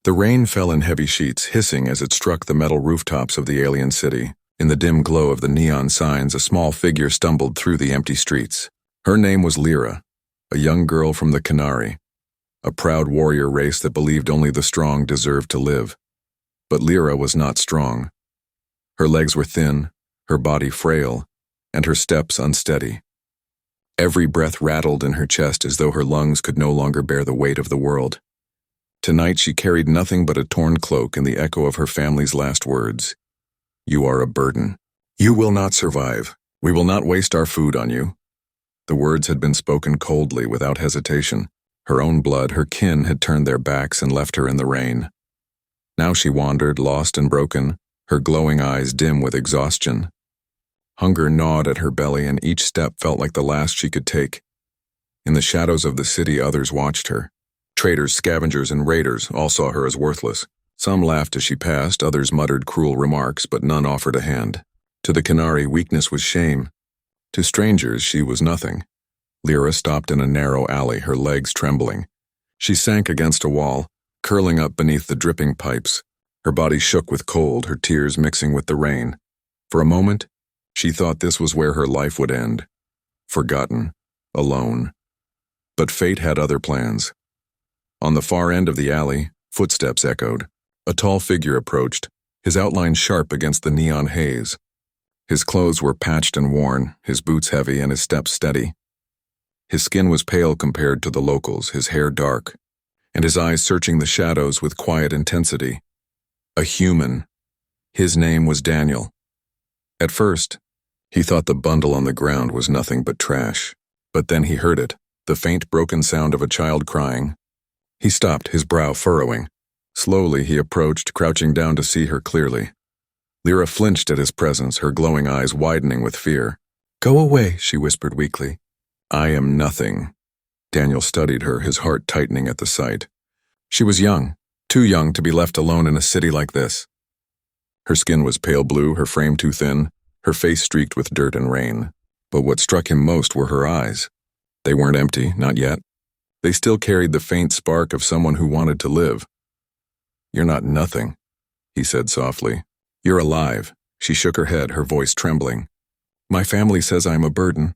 The rain fell in heavy sheets, hissing as it struck the metal rooftops of the alien city. In the dim glow of the neon signs, a small figure stumbled through the empty streets. Her name was Lyra, a young girl from the Canary, a proud warrior race that believed only the strong deserved to live. But Lyra was not strong. Her legs were thin, her body frail, and her steps unsteady. Every breath rattled in her chest as though her lungs could no longer bear the weight of the world. Tonight she carried nothing but a torn cloak and the echo of her family's last words. "You are a burden. You will not survive. We will not waste our food on you." The words had been spoken coldly, without hesitation. Her own blood, her kin, had turned their backs and left her in the rain. Now she wandered, lost and broken, her glowing eyes dim with exhaustion. Hunger gnawed at her belly, and each step felt like the last she could take. In the shadows of the city, others watched her. Traders, scavengers, and raiders all saw her as worthless. Some laughed as she passed, others muttered cruel remarks, but none offered a hand. To the Canary, weakness was shame. To strangers, she was nothing. Lyra stopped in a narrow alley, her legs trembling. She sank against a wall, curling up beneath the dripping pipes. Her body shook with cold, her tears mixing with the rain. For a moment, she thought this was where her life would end. Forgotten, alone. But fate had other plans. On the far end of the alley, footsteps echoed. A tall figure approached, his outline sharp against the neon haze. His clothes were patched and worn, his boots heavy and his steps steady. His skin was pale compared to the locals, his hair dark, and his eyes searching the shadows with quiet intensity. A human. His name was Daniel. At first, he thought the bundle on the ground was nothing but trash. But then he heard it, the faint broken sound of a child crying. He stopped, his brow furrowing. Slowly he approached, crouching down to see her clearly. Lyra flinched at his presence, her glowing eyes widening with fear. "Go away," she whispered weakly. "I am nothing." Daniel studied her, his heart tightening at the sight. She was young, too young to be left alone in a city like this. Her skin was pale blue, her frame too thin, her face streaked with dirt and rain. But what struck him most were her eyes. They weren't empty, not yet. They still carried the faint spark of someone who wanted to live. "You're not nothing," he said softly. "You're alive." She shook her head, her voice trembling. "My family says I'm a burden.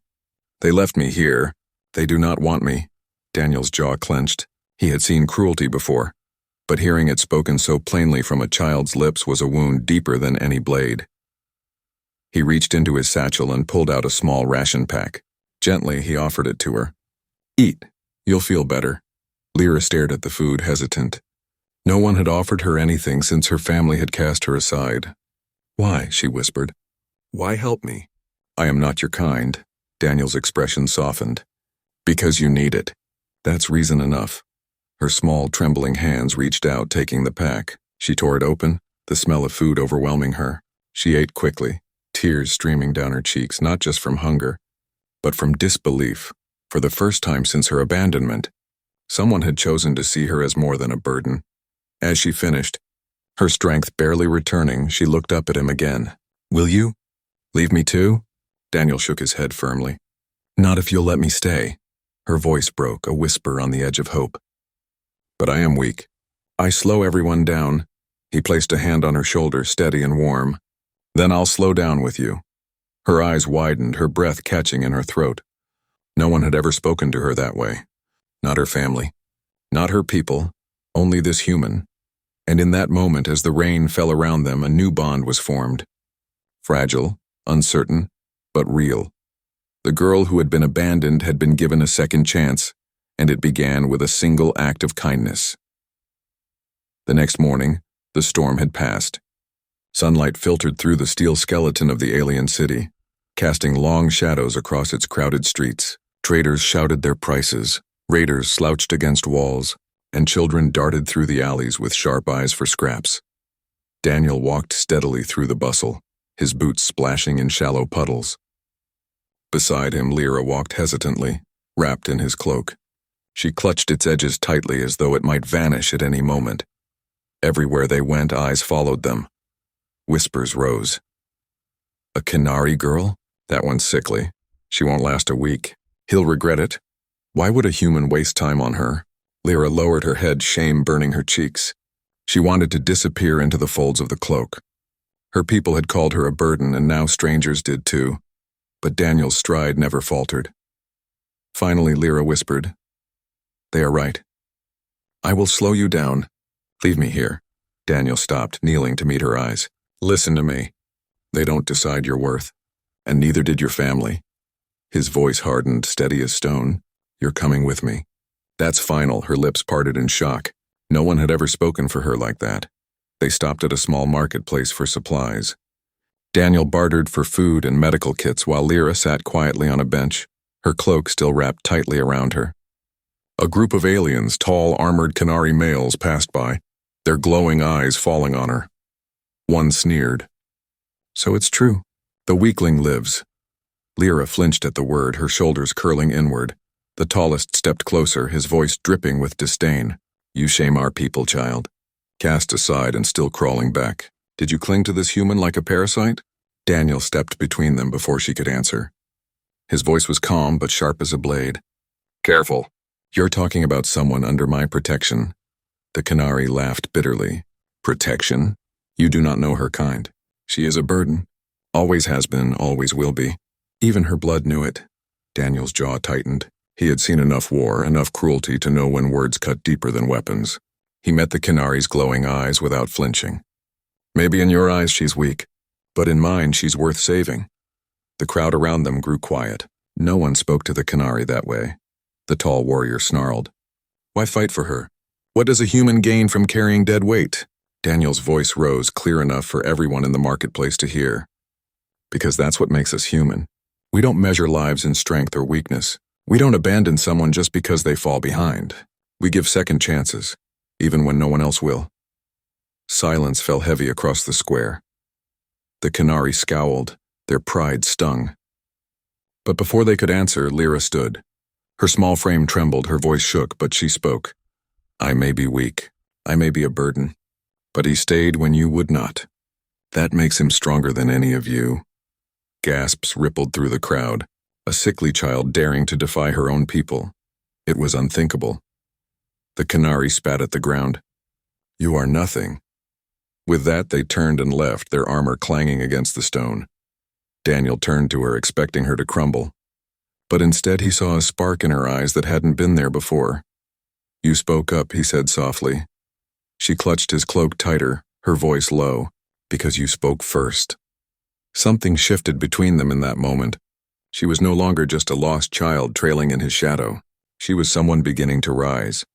They left me here. They do not want me." Daniel's jaw clenched. He had seen cruelty before, but hearing it spoken so plainly from a child's lips was a wound deeper than any blade. He reached into his satchel and pulled out a small ration pack. Gently, he offered it to her. "Eat. You'll feel better." Lyra stared at the food, hesitant. No one had offered her anything since her family had cast her aside. "Why?" she whispered. "Why help me?" "I am not your kind." Daniel's expression softened. "Because you need it. That's reason enough." Her small, trembling hands reached out, taking the pack. She tore it open, the smell of food overwhelming her. She ate quickly, tears streaming down her cheeks, not just from hunger, but from disbelief. For the first time since her abandonment, someone had chosen to see her as more than a burden. As she finished, her strength barely returning, she looked up at him again. "Will you? Leave me too?" Daniel shook his head firmly. "Not if you'll let me stay." Her voice broke, a whisper on the edge of hope. "But I am weak. I slow everyone down." He placed a hand on her shoulder, steady and warm. "Then I'll slow down with you." Her eyes widened, her breath catching in her throat. No one had ever spoken to her that way. Not her family. Not her people. Only this human. And in that moment, as the rain fell around them, a new bond was formed. Fragile, uncertain, but real. The girl who had been abandoned had been given a second chance, and it began with a single act of kindness. The next morning, the storm had passed. Sunlight filtered through the steel skeleton of the alien city, casting long shadows across its crowded streets. Traders shouted their prices, raiders slouched against walls, and children darted through the alleys with sharp eyes for scraps. Daniel walked steadily through the bustle, his boots splashing in shallow puddles. Beside him, Lyra walked hesitantly, wrapped in his cloak. She clutched its edges tightly as though it might vanish at any moment. Everywhere they went, eyes followed them. Whispers rose. "A Canary girl? That one's sickly. She won't last a week. He'll regret it. Why would a human waste time on her?" Lyra lowered her head, shame burning her cheeks. She wanted to disappear into the folds of the cloak. Her people had called her a burden, and now strangers did too. But Daniel's stride never faltered. Finally, Lyra whispered, "They are right. I will slow you down. Leave me here." Daniel stopped, kneeling to meet her eyes. "Listen to me. They don't decide your worth, and neither did your family." His voice hardened, steady as stone. "You're coming with me." That's final. Her lips parted in shock. No one had ever spoken for her like that. They stopped at a small marketplace for supplies. Daniel bartered for food and medical kits while Lyra sat quietly on a bench, her cloak still wrapped tightly around her. A group of aliens, tall, armored Canary males, passed by, their glowing eyes falling on her. One sneered. "So it's true. The weakling lives." Lyra flinched at the word, her shoulders curling inward. The tallest stepped closer, his voice dripping with disdain. "You shame our people, child." Cast aside and still crawling back. "Did you cling to this human like a parasite?" Daniel stepped between them before she could answer. His voice was calm but sharp as a blade. "Careful. You're talking about someone under my protection." The Canary laughed bitterly. "Protection? You do not know her kind. She is a burden. Always has been, always will be. Even her blood knew it." Daniel's jaw tightened. He had seen enough war, enough cruelty to know when words cut deeper than weapons. He met the Canary's glowing eyes without flinching. "Maybe in your eyes she's weak, but in mine she's worth saving." The crowd around them grew quiet. No one spoke to the Canary that way. The tall warrior snarled. "Why fight for her? What does a human gain from carrying dead weight?" Daniel's voice rose clear enough for everyone in the marketplace to hear. "Because that's what makes us human. We don't measure lives in strength or weakness. We don't abandon someone just because they fall behind. We give second chances, even when no one else will." Silence fell heavy across the square. The Canary scowled, their pride stung. But before they could answer, Lyra stood. Her small frame trembled, her voice shook, but she spoke. "I may be weak, I may be a burden, but he stayed when you would not. That makes him stronger than any of you." Gasps rippled through the crowd, a sickly child daring to defy her own people. It was unthinkable. The Canary spat at the ground. "You are nothing." With that, they turned and left, their armor clanging against the stone. Daniel turned to her, expecting her to crumble. But instead he saw a spark in her eyes that hadn't been there before. "You spoke up," he said softly. She clutched his cloak tighter, her voice low, "because you spoke first." Something shifted between them in that moment. She was no longer just a lost child trailing in his shadow. She was someone beginning to rise.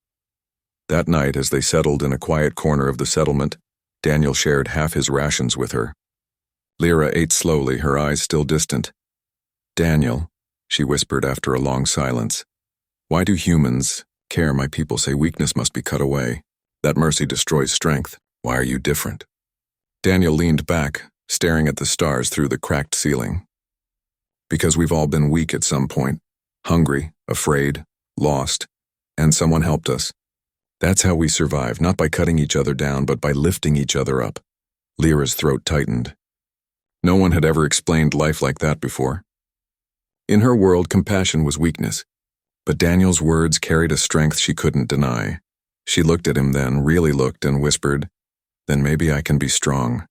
That night, as they settled in a quiet corner of the settlement, Daniel shared half his rations with her. Lyra ate slowly, her eyes still distant. "Daniel," she whispered after a long silence, "why do humans care? My people say weakness must be cut away. That mercy destroys strength. Why are you different?" Daniel leaned back, staring at the stars through the cracked ceiling. "Because we've all been weak at some point. Hungry, afraid, lost, and someone helped us. That's how we survive, not by cutting each other down, but by lifting each other up." Lyra's throat tightened. No one had ever explained life like that before. In her world, compassion was weakness, but Daniel's words carried a strength she couldn't deny. She looked at him then, really looked, and whispered, "Then maybe I can be strong."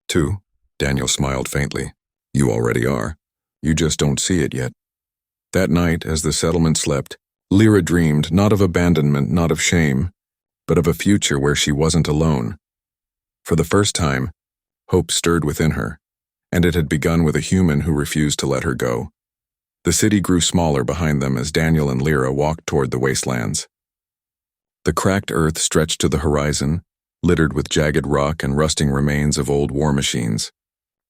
"Too," Daniel smiled faintly. "You already are. You just don't see it yet." That night, as the settlement slept, Lyra dreamed not of abandonment, not of shame, but of a future where she wasn't alone. For the first time, hope stirred within her, and it had begun with a human who refused to let her go. The city grew smaller behind them as Daniel and Lyra walked toward the wastelands. The cracked earth stretched to the horizon, littered with jagged rock and rusting remains of old war machines.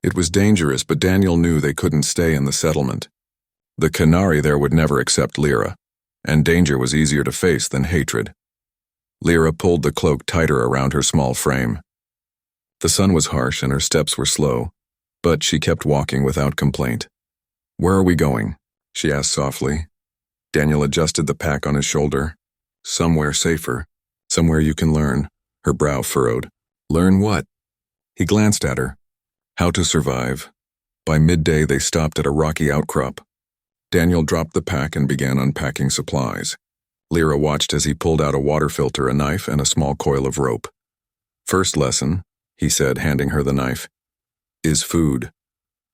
It was dangerous, but Daniel knew they couldn't stay in the settlement. The Canary there would never accept Lyra, and danger was easier to face than hatred. Lyra pulled the cloak tighter around her small frame. The sun was harsh and her steps were slow, but she kept walking without complaint. "Where are we going?" she asked softly. Daniel adjusted the pack on his shoulder. "Somewhere safer. Somewhere you can learn." Her brow furrowed. "Learn what?" He glanced at her. "How to survive." By midday, they stopped at a rocky outcrop. Daniel dropped the pack and began unpacking supplies. Lyra watched as he pulled out a water filter, a knife, and a small coil of rope. First lesson, he said, handing her the knife, is food.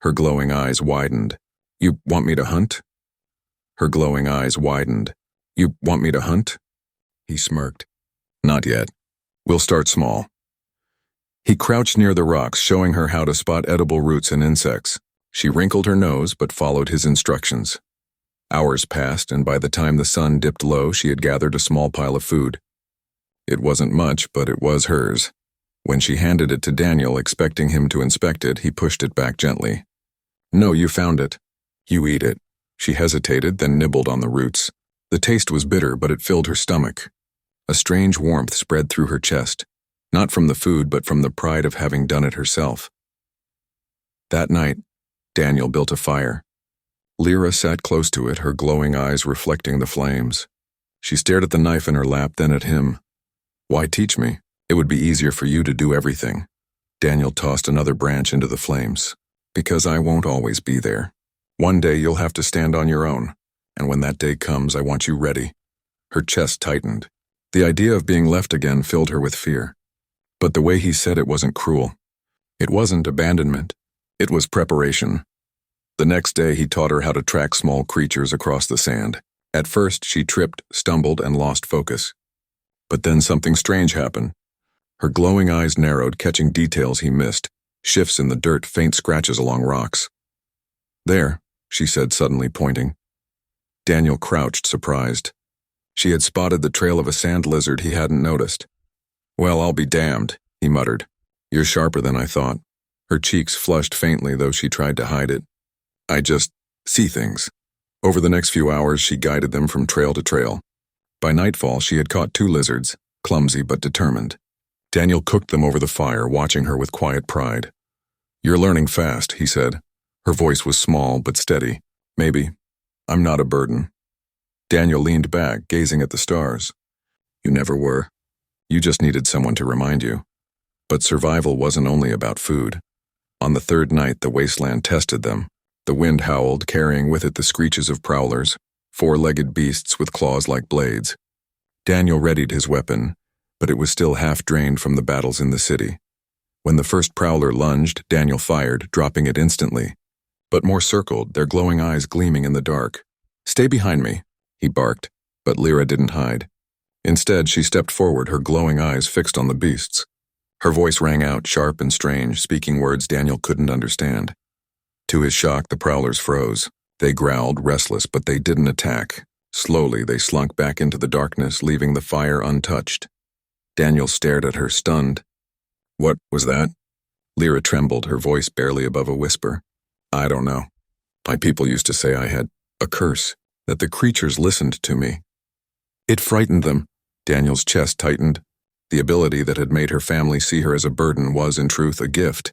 Her glowing eyes widened. You want me to hunt? Her glowing eyes widened. You want me to hunt? He smirked. Not yet. We'll start small. He crouched near the rocks, showing her how to spot edible roots and insects. She wrinkled her nose but followed his instructions. Hours passed, and by the time the sun dipped low, she had gathered a small pile of food. It wasn't much, but it was hers. When she handed it to Daniel, expecting him to inspect it, he pushed it back gently. No, you found it. You eat it. She hesitated, then nibbled on the roots. The taste was bitter, but it filled her stomach. A strange warmth spread through her chest, not from the food, but from the pride of having done it herself. That night, Daniel built a fire. Lyra sat close to it, her glowing eyes reflecting the flames. She stared at the knife in her lap, then at him. Why teach me? It would be easier for you to do everything. Daniel tossed another branch into the flames. Because I won't always be there. One day you'll have to stand on your own, and when that day comes, I want you ready. Her chest tightened. The idea of being left again filled her with fear. But the way he said it wasn't cruel. It wasn't abandonment. It was preparation. The next day he taught her how to track small creatures across the sand. At first she tripped, stumbled, and lost focus. But then something strange happened. Her glowing eyes narrowed, catching details he missed. Shifts in the dirt, faint scratches along rocks. There, she said, suddenly pointing. Daniel crouched, surprised. She had spotted the trail of a sand lizard he hadn't noticed. Well, I'll be damned, he muttered. You're sharper than I thought. Her cheeks flushed faintly, though she tried to hide it. I just see things. Over the next few hours, she guided them from trail to trail. By nightfall, she had caught 2 lizards, clumsy but determined. Daniel cooked them over the fire, watching her with quiet pride. You're learning fast, he said. Her voice was small but steady. Maybe. I'm not a burden. Daniel leaned back, gazing at the stars. You never were. You just needed someone to remind you. But survival wasn't only about food. On the 3rd night, the wasteland tested them. The wind howled, carrying with it the screeches of prowlers, 4-legged beasts with claws like blades. Daniel readied his weapon, but it was still half drained from the battles in the city. When the first prowler lunged, Daniel fired, dropping it instantly. But more circled, their glowing eyes gleaming in the dark. Stay behind me, he barked, but Lyra didn't hide. Instead, she stepped forward, her glowing eyes fixed on the beasts. Her voice rang out, sharp and strange, speaking words Daniel couldn't understand. To his shock, the prowlers froze. They growled, restless, but they didn't attack. Slowly, they slunk back into the darkness, leaving the fire untouched. Daniel stared at her, stunned. What was that? Lyra trembled, her voice barely above a whisper. I don't know. My people used to say I had a curse, that the creatures listened to me. It frightened them. Daniel's chest tightened. The ability that had made her family see her as a burden was, in truth, a gift.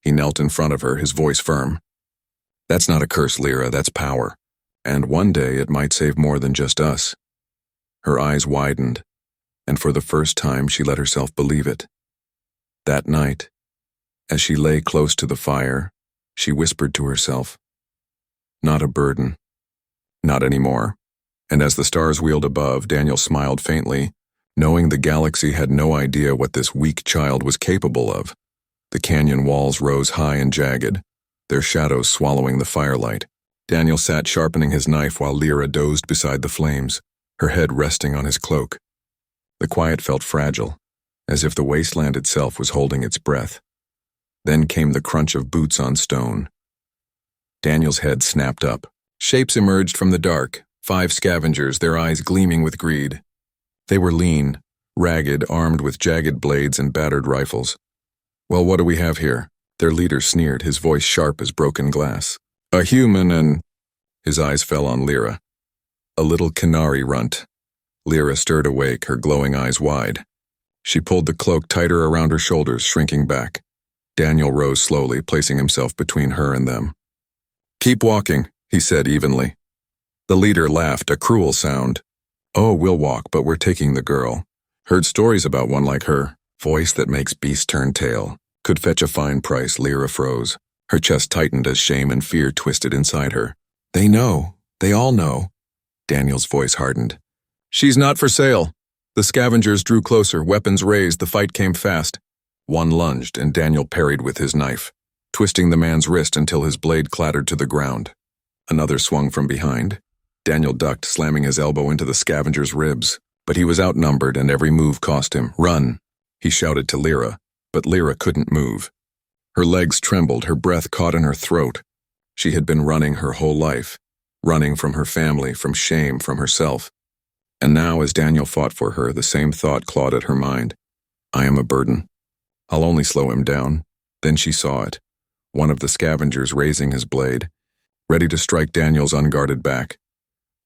He knelt in front of her, his voice firm. That's not a curse, Lyra, that's power. And one day it might save more than just us. Her eyes widened, and for the first time she let herself believe it. That night, as she lay close to the fire, she whispered to herself, not a burden. Not anymore. And as the stars wheeled above, Daniel smiled faintly, knowing the galaxy had no idea what this weak child was capable of. The canyon walls rose high and jagged, their shadows swallowing the firelight. Daniel sat sharpening his knife while Lyra dozed beside the flames, her head resting on his cloak. The quiet felt fragile, as if the wasteland itself was holding its breath. Then came the crunch of boots on stone. Daniel's head snapped up. Shapes emerged from the dark, 5 scavengers, their eyes gleaming with greed. They were lean, ragged, armed with jagged blades and battered rifles. Well, what do we have here? Their leader sneered, his voice sharp as broken glass. A human and... His eyes fell on Lyra. A little canary runt. Lyra stirred awake, her glowing eyes wide. She pulled the cloak tighter around her shoulders, shrinking back. Daniel rose slowly, placing himself between her and them. Keep walking, he said evenly. The leader laughed, a cruel sound. Oh, we'll walk, but we're taking the girl. Heard stories about one like her. Voice that makes beasts turn tail. Could fetch a fine price, Lyra froze. Her chest tightened as shame and fear twisted inside her. They know. They all know. Daniel's voice hardened. She's not for sale. The scavengers drew closer, weapons raised, the fight came fast. One lunged, and Daniel parried with his knife, twisting the man's wrist until his blade clattered to the ground. Another swung from behind. Daniel ducked, slamming his elbow into the scavenger's ribs, but he was outnumbered and every move cost him. "Run!" he shouted to Lyra, but Lyra couldn't move. Her legs trembled, her breath caught in her throat. She had been running her whole life, running from her family, from shame, from herself. And now, as Daniel fought for her, the same thought clawed at her mind. "I am a burden. I'll only slow him down." Then she saw it, one of the scavengers raising his blade, ready to strike Daniel's unguarded back.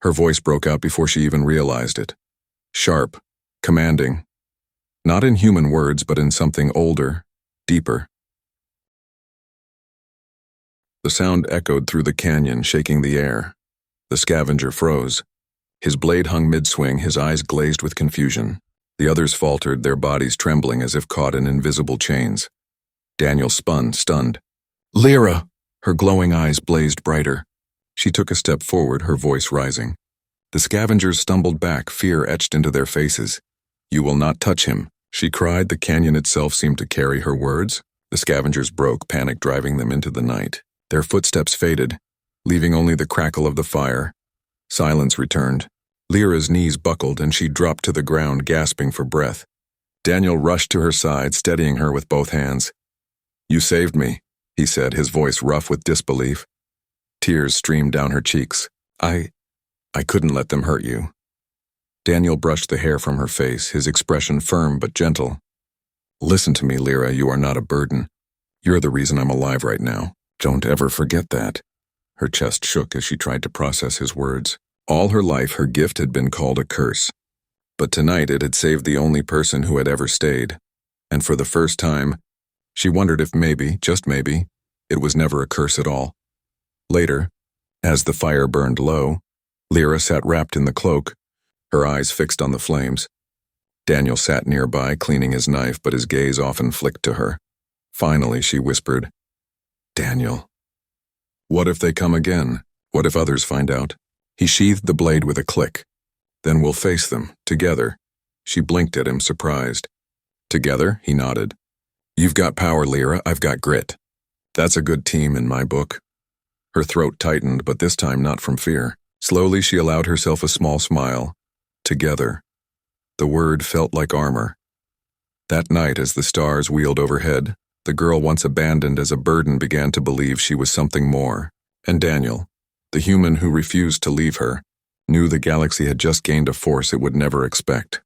Her voice broke out before she even realized it. Sharp, commanding. Not in human words, but in something older, deeper. The sound echoed through the canyon, shaking the air. The scavenger froze. His blade hung mid-swing, his eyes glazed with confusion. The others faltered, their bodies trembling as if caught in invisible chains. Daniel spun, stunned. "Lyra!" Her glowing eyes blazed brighter. She took a step forward, her voice rising. The scavengers stumbled back, fear etched into their faces. "You will not touch him," she cried. The canyon itself seemed to carry her words. The scavengers broke, panic driving them into the night. Their footsteps faded, leaving only the crackle of the fire. Silence returned. Lyra's knees buckled and she dropped to the ground, gasping for breath. Daniel rushed to her side, steadying her with both hands. "You saved me," he said, his voice rough with disbelief. Tears streamed down her cheeks. I couldn't let them hurt you." Daniel brushed the hair from her face, his expression firm but gentle. "Listen to me, Lyra, you are not a burden. You're the reason I'm alive right now. Don't ever forget that." Her chest shook as she tried to process his words. All her life, her gift had been called a curse. But tonight it had saved the only person who had ever stayed. And for the first time, she wondered if maybe, just maybe, it was never a curse at all. Later, as the fire burned low, Lyra sat wrapped in the cloak, her eyes fixed on the flames. Daniel sat nearby, cleaning his knife, but his gaze often flicked to her. Finally, she whispered, "Daniel, what if they come again? What if others find out?" He sheathed the blade with a click. "Then we'll face them, together." She blinked at him, surprised. "Together?" he nodded. "You've got power, Lyra, I've got grit. That's a good team in my book." Her throat tightened, but this time not from fear. Slowly she allowed herself a small smile. Together. The word felt like armor. That night, as the stars wheeled overhead, the girl once abandoned as a burden began to believe she was something more. And Daniel, the human who refused to leave her, knew the galaxy had just gained a force it would never expect.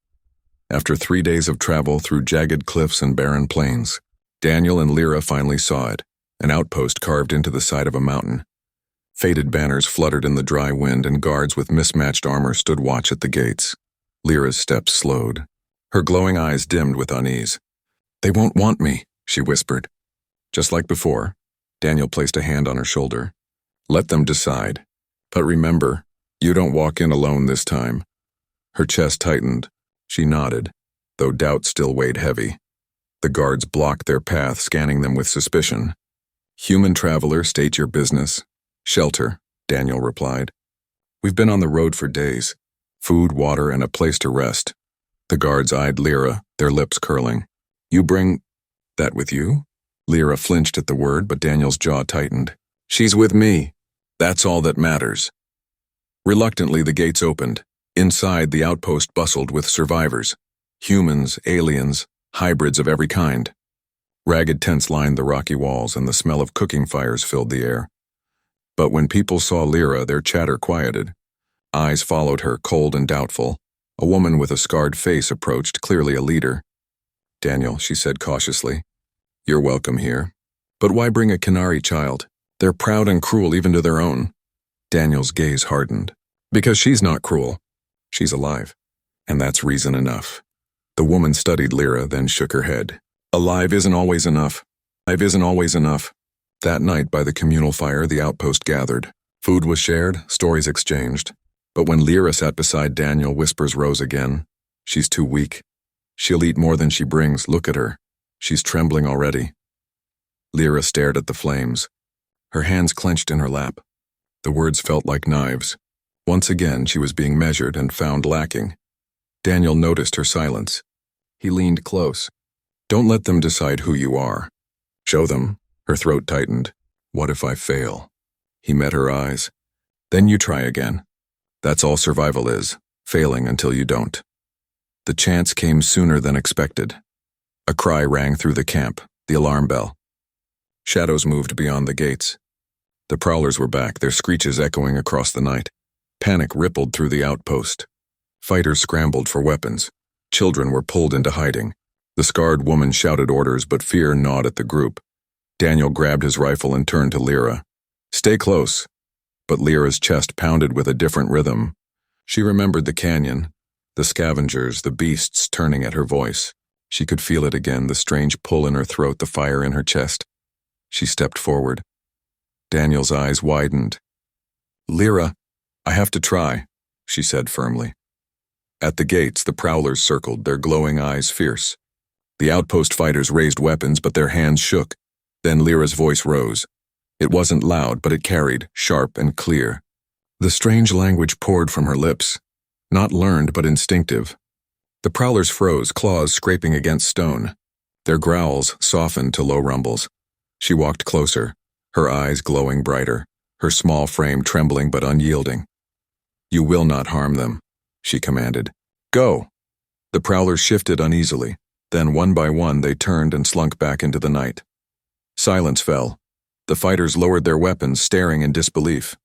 After 3 days of travel through jagged cliffs and barren plains, Daniel and Lyra finally saw it, an outpost carved into the side of a mountain. Faded banners fluttered in the dry wind, and guards with mismatched armor stood watch at the gates. Lyra's steps slowed. Her glowing eyes dimmed with unease. "They won't want me," she whispered. Just like before, Daniel placed a hand on her shoulder. "Let them decide. But remember, you don't walk in alone this time." Her chest tightened. She nodded, though doubt still weighed heavy. The guards blocked their path, scanning them with suspicion. "Human traveler, state your business." "Shelter," Daniel replied. "We've been on the road for days. Food, water, and a place to rest." The guards eyed Lyra, their lips curling. "You bring that with you?" Lyra flinched at the word, but Daniel's jaw tightened. "She's with me. That's all that matters." Reluctantly, the gates opened. Inside, the outpost bustled with survivors. Humans, aliens, hybrids of every kind. Ragged tents lined the rocky walls, and the smell of cooking fires filled the air. But when people saw Lyra, their chatter quieted. Eyes followed her, cold and doubtful. A woman with a scarred face approached, clearly a leader. "Daniel," she said cautiously, "you're welcome here. But why bring a Canary child? They're proud and cruel even to their own." Daniel's gaze hardened. "Because she's not cruel. She's alive. And that's reason enough." The woman studied Lyra, then shook her head. "Alive isn't always enough. Alive isn't always enough." That night, by the communal fire, the outpost gathered. Food was shared, stories exchanged. But when Lyra sat beside Daniel, whispers rose again. "She's too weak. She'll eat more than she brings. Look at her. She's trembling already." Lyra stared at the flames. Her hands clenched in her lap. The words felt like knives. Once again, she was being measured and found lacking. Daniel noticed her silence. He leaned close. Don't let them decide who you are. Show them. Her throat tightened. What if I fail? He met her eyes. Then you try again. That's all survival is, failing until you don't. The chance came sooner than expected. A cry rang through the camp, the alarm bell. Shadows moved beyond the gates. The prowlers were back, their screeches echoing across the night. Panic rippled through the outpost. Fighters scrambled for weapons. Children were pulled into hiding. The scarred woman shouted orders, but fear gnawed at the group. Daniel grabbed his rifle and turned to Lyra. Stay close. But Lyra's chest pounded with a different rhythm. She remembered the canyon, the scavengers, the beasts turning at her voice. She could feel it again, the strange pull in her throat, the fire in her chest. She stepped forward. Daniel's eyes widened. Lyra, I have to try, she said firmly. At the gates, the prowlers circled, their glowing eyes fierce. The outpost fighters raised weapons, but their hands shook. Then Lyra's voice rose. It wasn't loud, but it carried, sharp and clear. The strange language poured from her lips, not learned but instinctive. The prowlers froze, claws scraping against stone. Their growls softened to low rumbles. She walked closer, her eyes glowing brighter, her small frame trembling but unyielding. You will not harm them, she commanded. Go! The prowlers shifted uneasily. Then one by one they turned and slunk back into the night. Silence fell. The fighters lowered their weapons, staring in disbelief.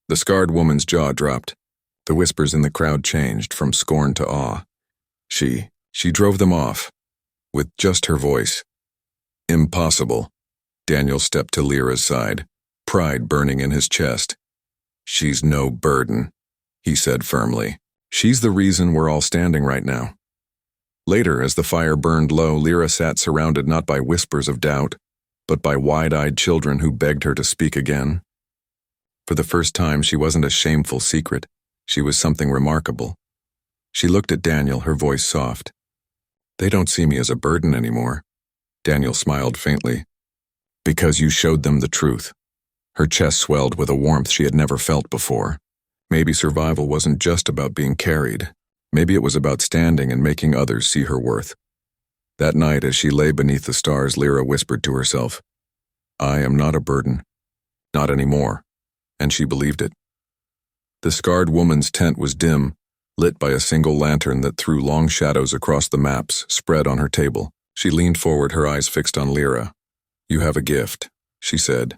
The scarred woman's jaw dropped. The whispers in the crowd changed from scorn to awe. She drove them off, with just her voice. Impossible. Daniel stepped to Lyra's side, pride burning in his chest. She's no burden, he said firmly. She's the reason we're all standing right now. Later, as the fire burned low, Lyra sat surrounded not by whispers of doubt, but by wide-eyed children who begged her to speak again. For the first time, she wasn't a shameful secret. She was something remarkable. She looked at Daniel, her voice soft. They don't see me as a burden anymore. Daniel smiled faintly. Because you showed them the truth. Her chest swelled with a warmth she had never felt before. Maybe survival wasn't just about being carried. Maybe it was about standing and making others see her worth. That night, as she lay beneath the stars, Lyra whispered to herself, I am not a burden. Not anymore. And she believed it. The scarred woman's tent was dim, lit by a single lantern that threw long shadows across the maps spread on her table. She leaned forward, her eyes fixed on Lyra. You have a gift, she said,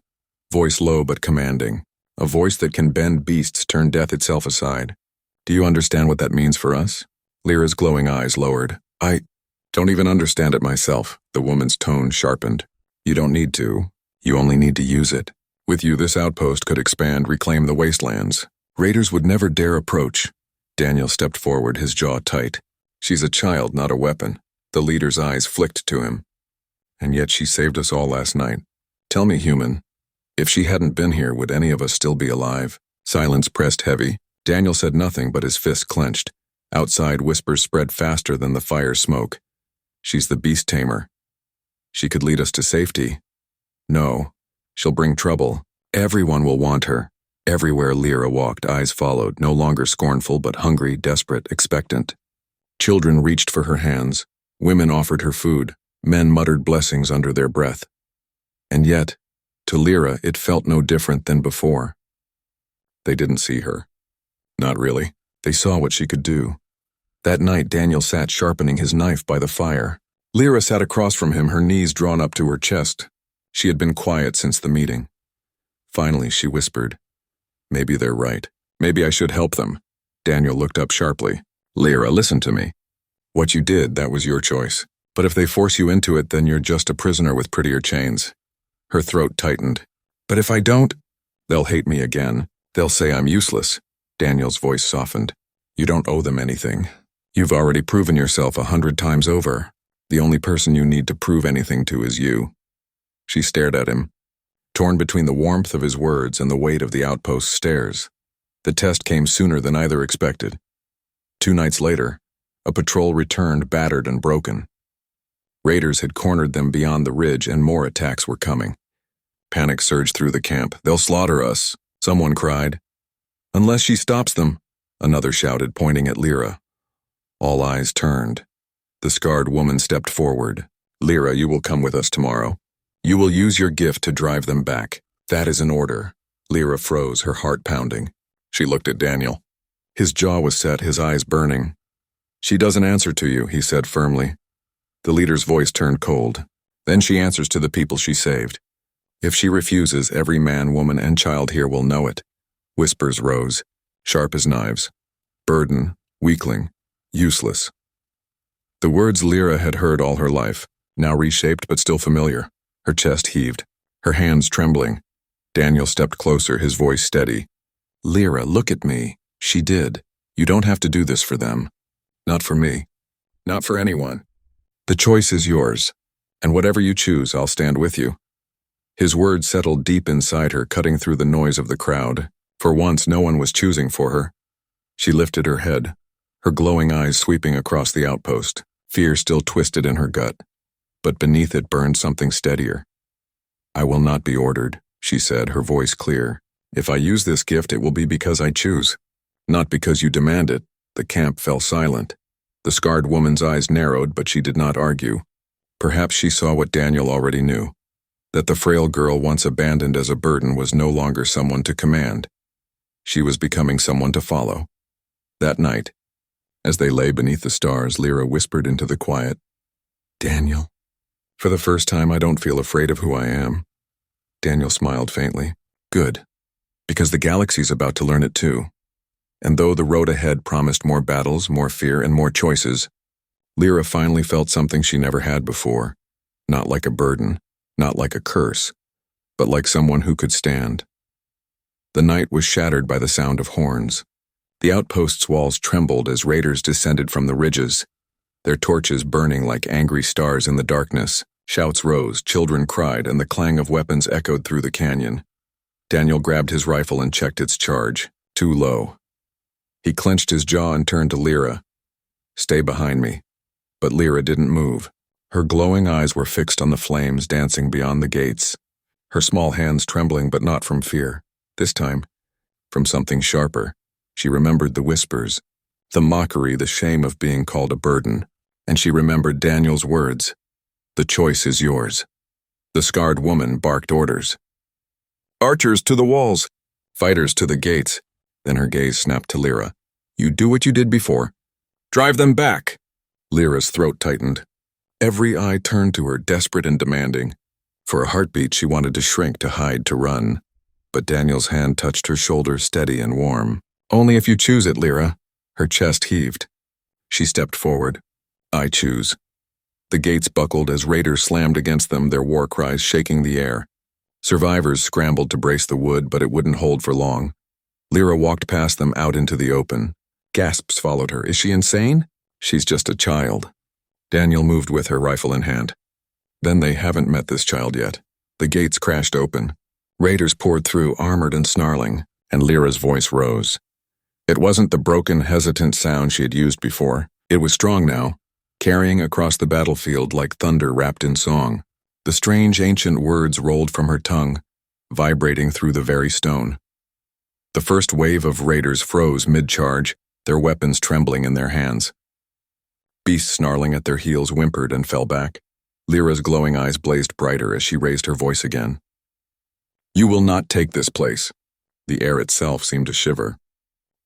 voice low but commanding, a voice that can bend beasts, turn death itself aside. Do you understand what that means for us? Lyra's glowing eyes lowered. I don't even understand it myself, the woman's tone sharpened. You don't need to. You only need to use it. With you, this outpost could expand, reclaim the wastelands. Raiders would never dare approach. Daniel stepped forward, his jaw tight. She's a child, not a weapon. The leader's eyes flicked to him. And yet she saved us all last night. Tell me, human, if she hadn't been here, would any of us still be alive? Silence pressed heavy. Daniel said nothing, but his fists clenched. Outside, whispers spread faster than the fire smoke. She's the beast tamer. She could lead us to safety. No, she'll bring trouble. Everyone will want her. Everywhere Lyra walked, eyes followed, no longer scornful but hungry, desperate, expectant. Children reached for her hands. Women offered her food. Men muttered blessings under their breath. And yet, to Lyra, it felt no different than before. They didn't see her. Not really. They saw what she could do. That night, Daniel sat sharpening his knife by the fire. Lyra sat across from him, her knees drawn up to her chest. She had been quiet since the meeting. Finally, she whispered, Maybe they're right. Maybe I should help them. Daniel looked up sharply. Lyra, listen to me. What you did, that was your choice. But if they force you into it, then you're just a prisoner with prettier chains. Her throat tightened. But if I don't, they'll hate me again. They'll say I'm useless. Daniel's voice softened. You don't owe them anything. You've already proven yourself 100 times over. The only person you need to prove anything to is you. She stared at him, torn between the warmth of his words and the weight of the outpost's stares. The test came sooner than either expected. 2 nights later, a patrol returned battered and broken. Raiders had cornered them beyond the ridge and more attacks were coming. Panic surged through the camp. They'll slaughter us, someone cried. Unless she stops them, another shouted, pointing at Lyra. All eyes turned. The scarred woman stepped forward. Lyra, you will come with us tomorrow. You will use your gift to drive them back. That is an order. Lyra froze, her heart pounding. She looked at Daniel. His jaw was set, his eyes burning. She doesn't answer to you, he said firmly. The leader's voice turned cold. Then she answers to the people she saved. If she refuses, every man, woman, and child here will know it. Whispers rose, sharp as knives. Burden, weakling, useless. The words Lyra had heard all her life, now reshaped but still familiar. Her chest heaved, her hands trembling. Daniel stepped closer, his voice steady. Lyra, look at me. She did. You don't have to do this for them. Not for me. Not for anyone. The choice is yours, and whatever you choose, I'll stand with you. His words settled deep inside her, cutting through the noise of the crowd. For once, no one was choosing for her. She lifted her head, her glowing eyes sweeping across the outpost, fear still twisted in her gut. But beneath it burned something steadier. I will not be ordered, she said, her voice clear. If I use this gift, it will be because I choose. Not because you demand it. The camp fell silent. The scarred woman's eyes narrowed, but she did not argue. Perhaps she saw what Daniel already knew, that the frail girl once abandoned as a burden was no longer someone to command. She was becoming someone to follow. That night, as they lay beneath the stars, Lyra whispered into the quiet, Daniel, for the first time I don't feel afraid of who I am. Daniel smiled faintly. Good, because the galaxy's about to learn it too. And though the road ahead promised more battles, more fear, and more choices, Lyra finally felt something she never had before. Not like a burden, not like a curse, but like someone who could stand. The night was shattered by the sound of horns. The outpost's walls trembled as raiders descended from the ridges, their torches burning like angry stars in the darkness. Shouts rose, children cried, and the clang of weapons echoed through the canyon. Daniel grabbed his rifle and checked its charge, too low. He clenched his jaw and turned to Lyra. Stay behind me. But Lyra didn't move. Her glowing eyes were fixed on the flames dancing beyond the gates, her small hands trembling, but not from fear. This time, from something sharper. She remembered the whispers, the mockery, the shame of being called a burden. And she remembered Daniel's words. The choice is yours. The scarred woman barked orders. Archers to the walls! Fighters to the gates! Then her gaze snapped to Lyra. You do what you did before. Drive them back! Lyra's throat tightened. Every eye turned to her, desperate and demanding. For a heartbeat, she wanted to shrink, to hide, to run. But Daniel's hand touched her shoulder, steady and warm. Only if you choose it, Lyra. Her chest heaved. She stepped forward. I choose. The gates buckled as raiders slammed against them, their war cries shaking the air. Survivors scrambled to brace the wood, but it wouldn't hold for long. Lyra walked past them out into the open. Gasps followed her. Is she insane? She's just a child. Daniel moved with her, rifle in hand. Then they haven't met this child yet. The gates crashed open. Raiders poured through, armored and snarling, and Lyra's voice rose. It wasn't the broken, hesitant sound she had used before. It was strong now, carrying across the battlefield like thunder wrapped in song. The strange, ancient words rolled from her tongue, vibrating through the very stone. The first wave of raiders froze mid-charge, their weapons trembling in their hands. Beasts snarling at their heels whimpered and fell back. Lyra's glowing eyes blazed brighter as she raised her voice again. You will not take this place. The air itself seemed to shiver.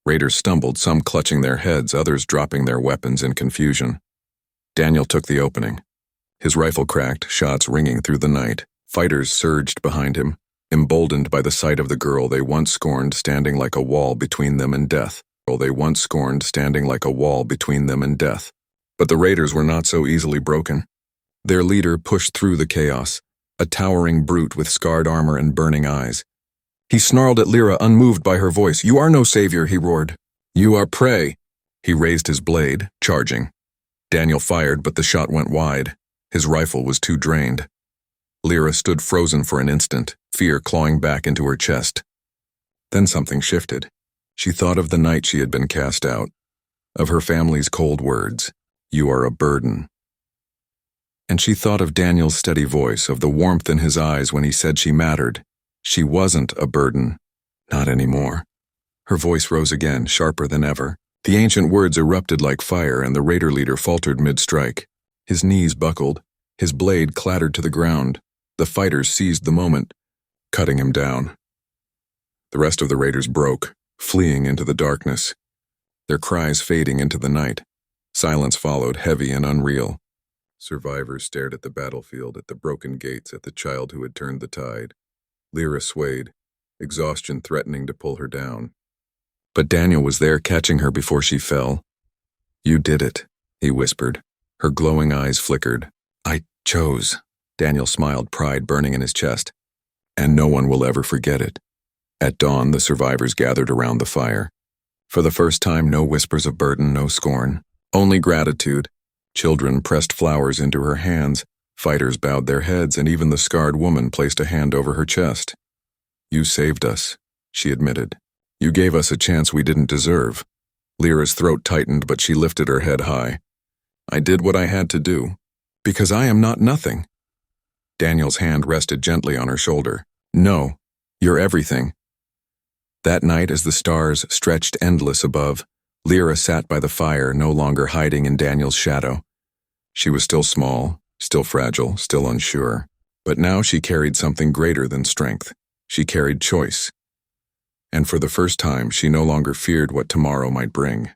Raiders stumbled, some clutching their heads, others dropping their weapons in confusion. Daniel took the opening. His rifle cracked, shots ringing through the night. Fighters surged behind him, emboldened by the sight of the girl they once scorned standing like a wall between them and death. But the raiders were not so easily broken. Their leader pushed through the chaos, a towering brute with scarred armor and burning eyes. He snarled at Lyra, unmoved by her voice. You are no savior, he roared. You are prey. He raised his blade, charging. Daniel fired, but the shot went wide. His rifle was too drained. Lyra stood frozen for an instant, fear clawing back into her chest. Then something shifted. She thought of the night she had been cast out, of her family's cold words. You are a burden. And she thought of Daniel's steady voice, of the warmth in his eyes when he said she mattered. She wasn't a burden. Not anymore. Her voice rose again, sharper than ever. The ancient words erupted like fire, and the raider leader faltered mid-strike. His knees buckled, His blade clattered to the ground. The fighters seized the moment, cutting him down. The rest of the raiders broke, fleeing into the darkness, their cries fading into the night. Silence followed, heavy and unreal. Survivors stared at the battlefield, at the broken gates, at the child who had turned the tide. Lyra swayed, exhaustion threatening to pull her down. But Daniel was there, catching her before she fell. "You did it," he whispered. Her glowing eyes flickered. "I chose." Daniel smiled, pride burning in his chest. "And no one will ever forget it." At dawn, the survivors gathered around the fire. For the first time, no whispers of burden, no scorn, only gratitude. Children pressed flowers into her hands, fighters bowed their heads, and even the scarred woman placed a hand over her chest. "You saved us," she admitted. "You gave us a chance we didn't deserve." Lyra's throat tightened, but she lifted her head high. "I did what I had to do, because I am not nothing." Daniel's hand rested gently on her shoulder. "No, you're everything." That night, as the stars stretched endless above, Lyra sat by the fire, no longer hiding in Daniel's shadow. She was still small, still fragile, still unsure, but now she carried something greater than strength. She carried choice. And for the first time, she no longer feared what tomorrow might bring.